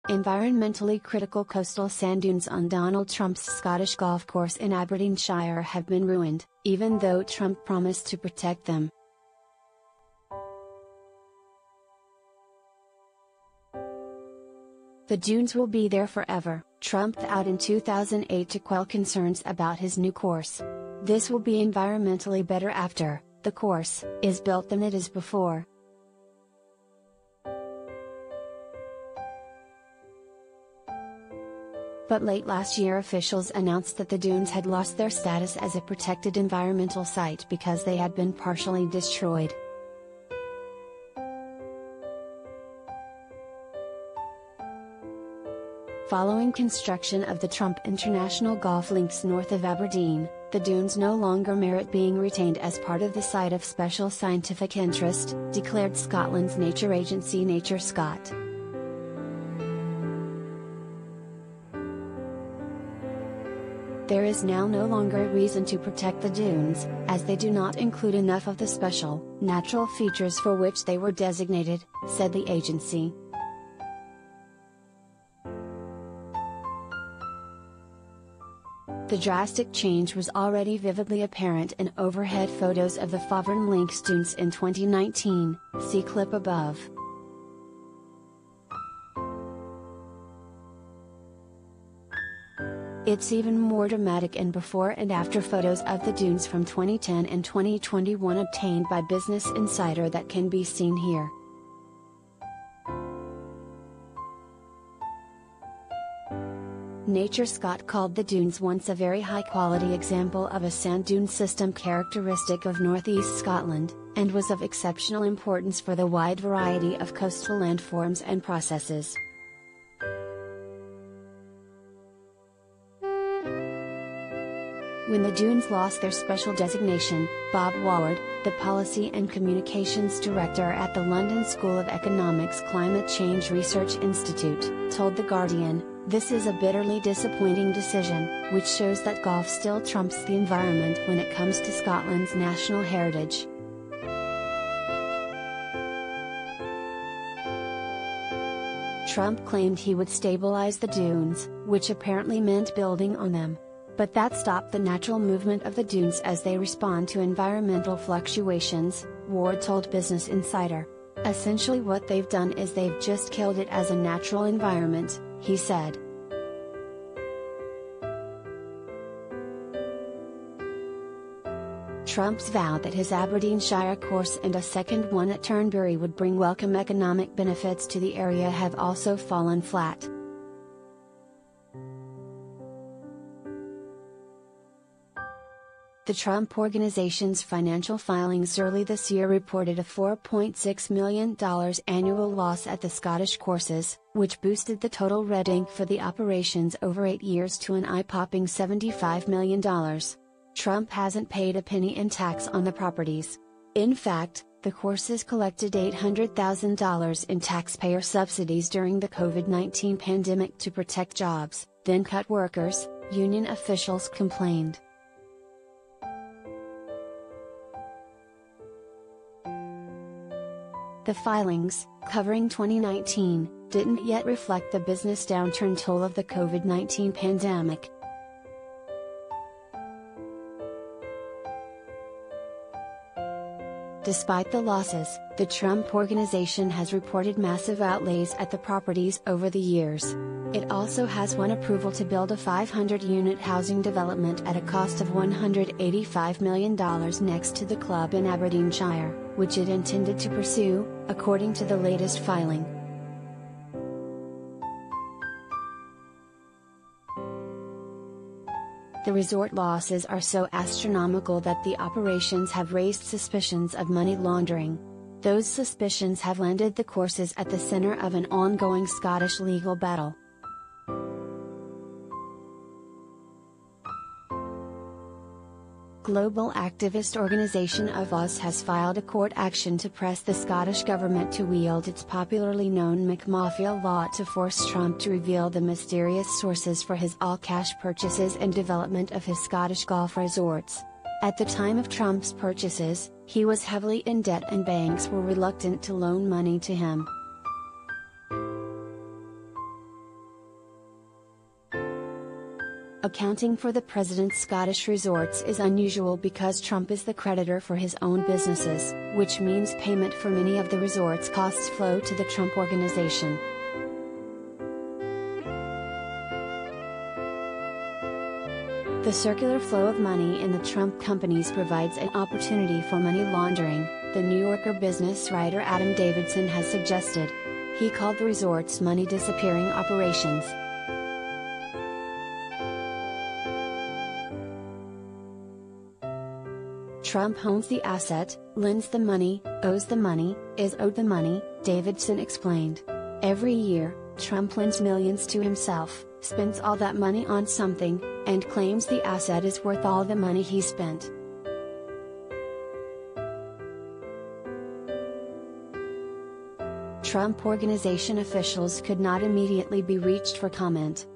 Environmentally critical coastal sand dunes on Donald Trump's Scottish golf course in Aberdeenshire have been ruined, even though Trump promised to protect them. The dunes will be there forever, Trump vowed in 2008 to quell concerns about his new course. This will be environmentally better after the course is built than it is before. But late last year officials announced that the dunes had lost their status as a protected environmental site because they had been partially destroyed. Following construction of the Trump International Golf Links north of Aberdeen, the dunes no longer merit being retained as part of the Site of Special Scientific Interest, declared Scotland's nature agency NatureScot. There is now no longer a reason to protect the dunes, as they do not include enough of the special, natural features for which they were designated, said the agency. The drastic change was already vividly apparent in overhead photos of the Fawvern Links dunes in 2019, see clip above. It's even more dramatic in before and after photos of the dunes from 2010 and 2021 obtained by Business Insider that can be seen here. NatureScot called the dunes once a very high-quality example of a sand dune system characteristic of northeast Scotland, and was of exceptional importance for the wide variety of coastal landforms and processes. When the dunes lost their special designation, Bob Ward, the Policy and Communications Director at the London School of Economics Climate Change Research Institute, told The Guardian, "This is a bitterly disappointing decision, which shows that golf still trumps the environment when it comes to Scotland's national heritage." Trump claimed he would stabilize the dunes, which apparently meant building on them. But that stopped the natural movement of the dunes as they respond to environmental fluctuations, Ward told Business Insider. "Essentially what they've done is they've just killed it as a natural environment," he said. Trump's vow that his Aberdeenshire course and a second one at Turnberry would bring welcome economic benefits to the area have also fallen flat. The Trump Organization's financial filings early this year reported a $4.6 million annual loss at the Scottish courses, which boosted the total red ink for the operations over 8 years to an eye-popping $75 million. Trump hasn't paid a penny in tax on the properties. In fact, the courses collected $800,000 in taxpayer subsidies during the COVID-19 pandemic to protect jobs, then cut workers, union officials complained. The filings, covering 2019, didn't yet reflect the business downturn toll of the COVID-19 pandemic. Despite the losses, the Trump Organization has reported massive outlays at the properties over the years. It also has won approval to build a 500-unit housing development at a cost of $185 million next to the club in Aberdeenshire, which it intended to pursue, according to the latest filing. The resort losses are so astronomical that the operations have raised suspicions of money laundering. Those suspicions have landed the courses at the center of an ongoing Scottish legal battle. Global activist organization Oz has filed a court action to press the Scottish government to wield its popularly known McMafia law to force Trump to reveal the mysterious sources for his all-cash purchases and development of his Scottish golf resorts. At the time of Trump's purchases, he was heavily in debt and banks were reluctant to loan money to him. Accounting for the president's Scottish resorts is unusual because Trump is the creditor for his own businesses, which means payment for many of the resort's costs flow to the Trump Organization. The circular flow of money in the Trump companies provides an opportunity for money laundering, the New Yorker business writer Adam Davidson has suggested. He called the resort's money disappearing operations. Trump owns the asset, lends the money, owes the money, is owed the money, Davidson explained. Every year, Trump lends millions to himself, spends all that money on something, and claims the asset is worth all the money he spent. Trump Organization officials could not immediately be reached for comment.